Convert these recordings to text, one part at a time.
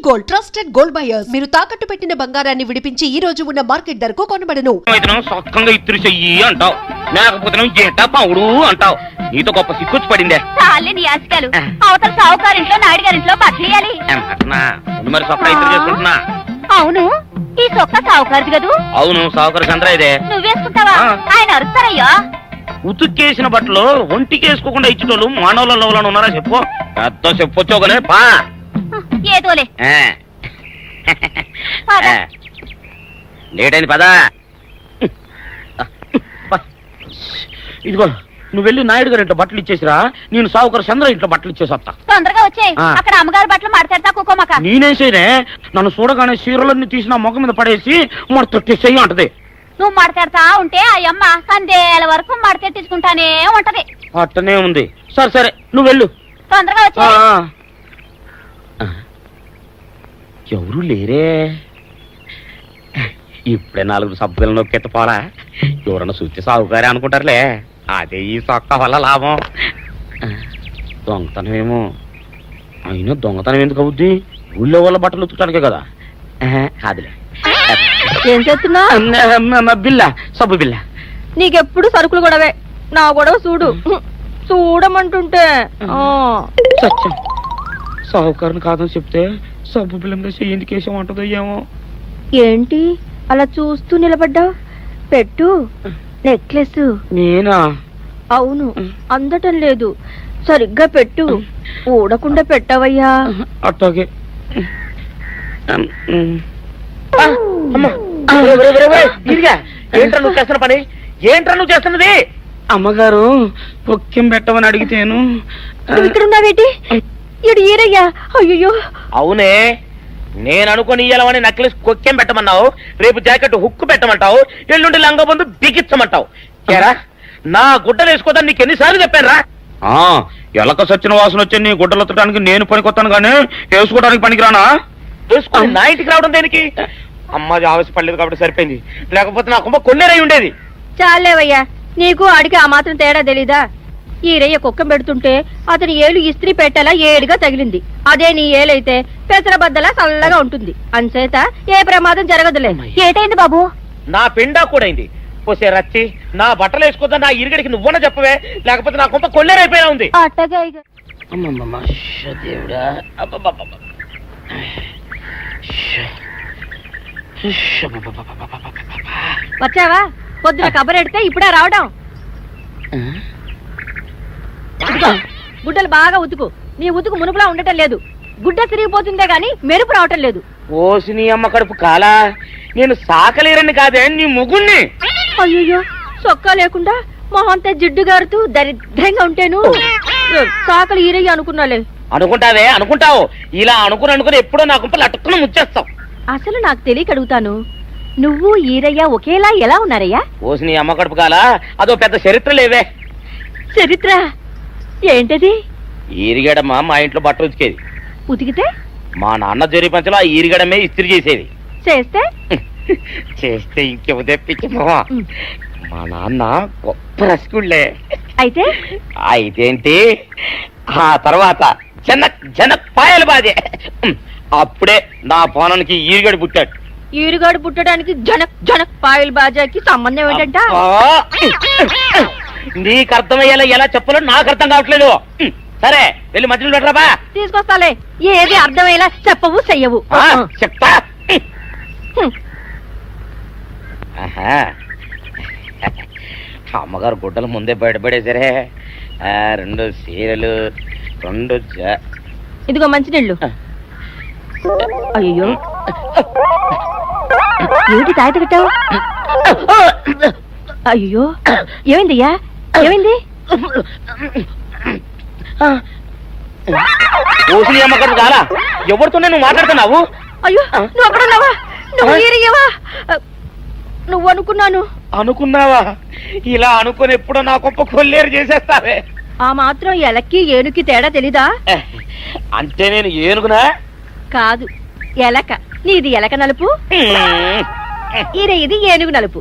Gold trusted gold buyers మీరు తాకట్టు పెట్టిన బంగారాన్ని విడిపించి ఈ రోజు ఉన్న మార్కెట్ ధరకు కొనబడను. సొక్కంగా ఇత్తురు చెయ్యి అంటావు, లేకపోతే జేట పావుడు అంటావు. నీతో గొప్ప సిక్కుచ్చి పడిందే. చాలే నీ ఆశకాలు. అవతల సావుకారింట్లో నాయుడు గారింట్లో బట్టలేయాలి. మరి సొక్క ఇత్తురు చేసుకుంటున్నా. అవును, ఈ సొక్క సావుకారిది కదూ? అవును, సావుకారు చంద్ర ఇదే. నువ్వేసుకుంటావా? ఆయన అరుస్తారయ్యా. ఉతుక్కేసిన బట్టలు ఒంటికేసుకోకుండా ఇచ్చేటోళ్ళు మానవులలో ఉన్నారా చెప్పు. పెద్ద చెప్పొచ్చోగనే పా. ఏదోలే లేట్ అయింది పదా. ఇదిగో నువ్వు వెళ్ళి నాయుడు గారి ఇంట్లో బట్టలు ఇచ్చేసిరా, నేను సావుకారు చంద్ర ఇంట్లో బట్టలు ఇచ్చేసి వస్తా. తొందరగా వచ్చే, అక్కడ అమ్మగారు బట్టలు మాడతాడతా కుకోమక. నేనేసేనే నన్ను చూడగానే చీరలన్నీ తీసిన మొక్క మీద పడేసి మడతొట్టేసేయి అంటది. నువ్వు మాడతాడతా ఉంటే ఆ అమ్మ సందేల వరకు మడతెట్టించుకుంటానే ఉంటది. అట్టనే ఉంది. సరే సరే నువ్వు వెళ్ళు. తొందరగా వచ్చే. ఎవరు లేరే. ఇప్పుడే 4 సబ్బులు నొక్కెత్త పోరా. ఎవరన్నా చూస్తే సాగుగారే అనుకుంటారులే. అదే ఈ సొక్క వల్ల లాభం. దొంగతనం ఏమో. అయినా దొంగతనం ఎందుకు అవుద్ది? ఊళ్ళో వాళ్ళ బట్టలు ఉతుకడానికే కదా. కాదులే. ఏం చేస్తున్నా? బిల్ల, సబ్బు బిల్ల. నీకెప్పుడు సరుకులు గొడవే. నా గొడవ చూడు. చూడమంటుంటే సత్యం, సాహుకారుని కాదని చెప్తే సబ్బు బిల్లం ఎందుకు వేసామంటుందో ఏమో. ఏంటి అలా చూస్తూ నిలబడ్డావు? పెట్టు. నెక్లెస్. నేనా? అవును, అందటం లేదు. సరిగ్గా పెట్టు. ఊడకుండా పెట్టవయ్యా. అట్టాగే. ఏంట్రా నువ్వు చేస్తున్న పని? ఏంట్రా నువ్వు చేస్తున్నది? అమ్మగారు పొక్కెం పెట్టమని అడిగితేను. ఇక్కడున్నావేటి? ఇడు ఈరయ్యా. అయ్యో. అవునే, నేను అనుకుని ఇయ్యాలని నెక్లెస్ కొక్కెం పెట్టమన్నావు, రేపు జాకెట్ హుక్కు పెట్టమంటావు, ఎల్లుండి లంగబందు బిగించమంటావు. ఏరా నా గుడ్డలు వేసుకోదాన్ని నీకు ఎన్నిసార్లు చెప్పాను రా. ఎలక సచ్చిన వాసన వచ్చి నీ గుడ్డలు ఎత్తడానికి నేను పనికొత్తాను గానీ వేసుకోవడానికి పనికిరానా? వేసుకుని నా ఇంటికి రావడం దేనికి? అమ్మాది ఆవేశపడలేదు కాబట్టి సరిపోయింది, లేకపోతే నా కుమ్మ కొన్నేరై ఉండేది. చాలేవయ్యా, నీకు అడిగి ఆ మాత్రం తేడా తెలీదా? ఈరయ్య కుక్కం పెడుతుంటే అతని ఏలు ఇస్త్రీ పెట్టేలా ఏడుగా తగిలింది. అదే నీ ఏలైతే పెసరబద్దలా చల్లగా ఉంటుంది. అంచేత ఏ ప్రమాదం జరగదులే. ఏటైంది బాబు? నా పిండా కూడా అయింది. పోసే రచ్చి నా బట్టలు వేసుకోద్దా నా ఇరుగడికి నువ్వన చెప్పవే, లేకపోతే నా కొంత కొల్లేరైపోయినా ఉంది. అట్టగా వచ్చావా? పొద్దున కబరెడితే ఇప్పుడే రావడం. గుడ్డలు బాగా ఉతుకు. నీ ఉతుకు మునుపులా ఉండటం లేదు. గుడ్డ తిరిగిపోతుందే గాని మెరుపు రావటం లేదు. ఓసి నీ అమ్మ కడుపు కాలా, నేను సాకలేరని కాదే నీ ముగ్గుణ్ణి. అయ్యో, సొక్కా లేకుండా మొహంతా జిడ్డు గారుతూ దరిద్రంగా ఉంటేను సాకలు ఈరయ్య అనుకున్నాలే. అనుకుంటావే, అనుకుంటావు. ఇలా అనుకుని ఎప్పుడో నా గుంపలు అటుక్కున ముచ్చేస్తావు. అసలు నాకు తెలియక అడుగుతాను, నువ్వు ఈరయ్య ఒకేలా ఎలా ఉన్నారయ్యా? ఓసి నీ అమ్మ కడుపు కాలా, అదో పెద్ద చరిత్ర లేవే. చరిత్ర ఏంటది? ఈరిగడమ్మ మా ఇంట్లో బట్టలు ఉతికేది. ఉతికితే మా నాన్న జరి పంచలో ఆ ఈరిగడమే ఇస్త్రీ చేసేది. చేస్తే చేస్తే ఇంకెవ తెప్పించమా. మా నాన్న గొప్ప రసికుళ్ళే. అయితే అయితేంటి, ఆ తర్వాత జనక్ పాయలు బాధే. అప్పుడే నా పోనానికి ఈరిగడు పుట్టాడు. ఈరుగాడు పుట్టడానికి జనక్ పాయల్ బాజాకి సంబంధం ఏంటంట? నీకు అర్థమయ్యేలా ఎలా చెప్పాలో నాకు అర్థం కావట్లేదు. సరే వెళ్ళి మధ్యలో పెట్టరాబా. తీసుకొస్తాలే. ఏది అర్థమయ్యేలా చెప్పవు చెయ్యవు. చెప్తా. అమ్మగారు గుడ్డలు ముందే బయటపడేసరే. 2 చీరలు, 2 ఇదిగో మంచినీళ్ళు. అయ్యో, ఏంటి తాయిత కట్టావు? అయ్యో, ఏమైందయ్యా? ఏమైంది? ఓసిని అమ్మగారు చాలా ఎవరితోనే నువ్వు మాట్లాడుతున్నావు? అయ్యో, నువ్వు అక్కడున్నావా? నువ్వు ఏరయ్యవా? నువ్వు అనుకున్నావా? ఇలా అనుకుని ఎప్పుడో నా గొప్ప కొల్లేరు చేసేస్తావే. ఆ మాత్రం ఎలక్కి ఏనుకి తేడా తెలీదా? అంటే నేను ఏనుగునా? కాదు, ఎలక. నీది ఎలక నలుపు, ఇది ఏనుగు నలుపు.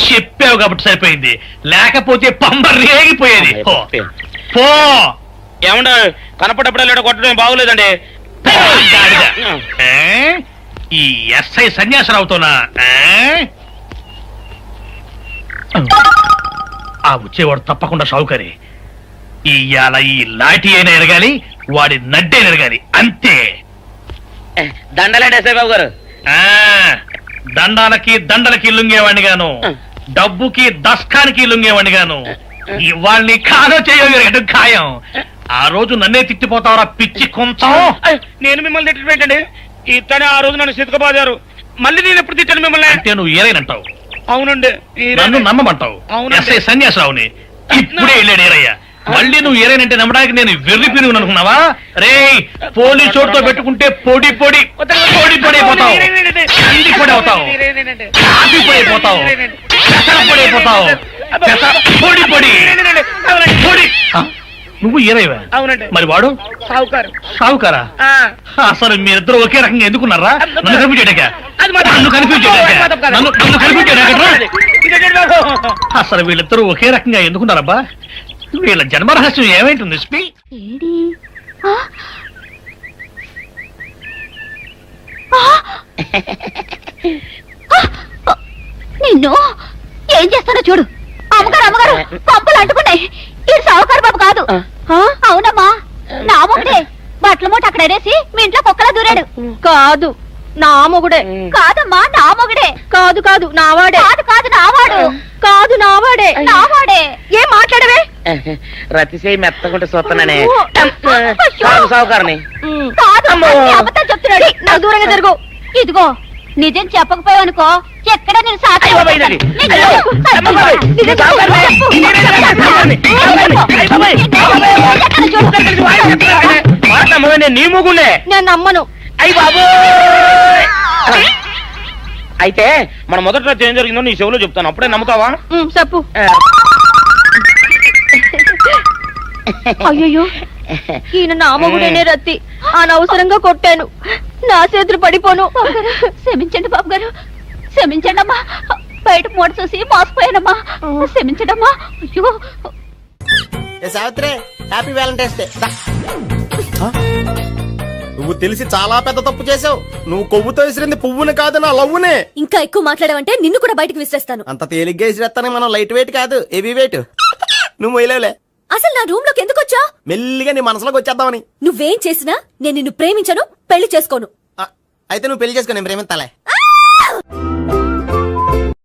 చెప్పావు కాబట్టి సరిపోయింది, లేకపోతే పంబ రేగిపోయేది. పో. పో. ఏమండ కనపడప్పుడే లేడ కొట్టడం బాగోలేదండి. గాడిద. ఏ? ఈ ఎస్ఐ సన్యాసరావుతోనా? ఆ వచ్చేవాడు తప్పకుండా షౌకరి. ఇవాళ ఈ లాఠీ అయినా ఎరగాలి, వాడి నడ్డైనా ఎరగాలి, అంతే. దండలేండి ఎస్ఐ బాబు గారు. ఆ దండాలకి దండలకి లొంగేవాడిని గాను, డబ్బుకి దస్కానికి లొంగేవాడిని గాను. ఇవాళ్ళని కాదో చేయడం ఖాయం. ఆ రోజు నన్నే తిట్టిపోతావరా పిచ్చి కొంచెం. నేను మిమ్మల్ని తిట్టడం ఏంటండి? ఇతనే ఆ రోజు నన్ను సితకబాదారు. మళ్ళీ నేను ఎప్పుడు తిట్టాను మిమ్మల్ని? అంటే నువ్వు ఏరైనంటావు, అవునండి. నన్ను నమ్మమంటావు. అవునండి. ఎస్ఐ సన్యాసరావుని ఇప్పుడే వెళ్ళాడు ఏరయ్య. మళ్ళీ నువ్వు ఏరైనంటే నమ్మడానికి నేను వెర్రి పిరుగు అనుకున్నావా? రే పోలీస్ చోటుతో పెట్టుకుంటే పొడి పొడి పొడి పొడి అయిపోతావు, కంది పొడి అవుతావు, కాఫీ పొడి అయిపోతావు, పెసర పొడి అయిపోతావు, పొడి పొడి పొడి. నువ్వు ఏరైవా? అవునండి. మరి వాడు సావుకారు. సావుకారా? అసలు మీరిద్దరు ఒకే రకంగా ఎందుకున్నారా? నన్ను కన్ఫ్యూజ్ చేయడాక, నన్ను కన్ఫ్యూజ్ చేయడాక, నన్ను కన్ఫ్యూజ్ చేయడాక. అసలు వీళ్ళిద్దరూ ఒకే రకంగా ఎందుకున్నారబ్బా? వీళ్ళ జన్మరహస్యం ఏమైంటుంది స్పీ? ఏడి? ఆ? ఆ? ఆ! నిన్ను ఏం చేస్తానో చూడు. అమ్మగారు అమ్మగారు పంపలు అంటుకున్నాయి. ఇది సావుకారు బాబు కాదు. ఆ? అవునమ్మా, నా మొగుడే. బట్టల మూట అక్కడ ఎరేసి మీ ఇంట్లో కుక్కలా దూరాడు. కాదు, నా మొగుడే. కాదమ్మా, నా మొగుడే. కాదు కాదు, నావాడే. కాదు కాదు, నావాడు. కాదు, నావాడే. నావాడే. ఏం మాట్లాడవే? రతిసేయి మెత్తకుంటే చూస్తున్నానే. అయ్యో. సావుకారని. కాదు, అమ్మో. అన్ని అబద్ధాలు చెప్తున్నాడు. నాకు దూరంగా జరుగు. ఇదిగో, నిజం చెప్పకపోయావనుకో ఎక్కడ నేను సాక్షి అయ్య బాబాయ్, ఇదండి. నిన్ను- అయ్య బాబాయ్, నిజం సావుకారని. చెప్పు. ఇదే సావుకారని. అయ్య బాబాయ్, ఎక్కడ చూడు. మాట నమ్మవే, నేను నీ మూగుండే. నేను నమ్మను. అయ్యి బాబు. అయితే మన మొదటి రాత్రి ఏం జరిగిందో నీ చెవులో చెప్తాను, అప్పుడే నమ్ముతావా? చెప్పు. అయ్యో, ఈయన నా మొగుడేనే రత్తి. అనవసరంగా కొట్టాను, నా చేతులు పడిపోను. క్షమించండి బాబు గారు, క్షమించండి అమ్మా. బయట మూట చూసి మోసపోయానమ్మా, క్షమించడమ్మా. అయ్యో, సావిత్రి, హ్యాపీ వ్యాలంటైన్స్ డే. నువ్వు తెలిసి చాలా పెద్ద తప్పు చేసావు. నువ్వు కొవ్వుతో విసిరింది పువ్వుని కాదు, నా లవ్వునే. ఇంకా ఎక్కువ మాట్లాడావంటే నిన్ను కూడా బయటకు విసిరేస్తాను. అంత తేలిగ్గా విసిరేస్తానే, మనం లైట్ వెయిట్ కాదు, హెవీ వెయిట్. నువ్వు మొయ్యలేవులే. అసలు నా రూమ్ లోకి ఎందుకు వచ్చా? మెల్లిగా నీ మనసులోకి వచ్చేద్దామని. నువ్వేం చేసినా నేను నిన్ను ప్రేమించను, పెళ్లి చేసుకోను. అయితే నువ్వు పెళ్లి చేసుకో, నేను ప్రేమిస్తాలే.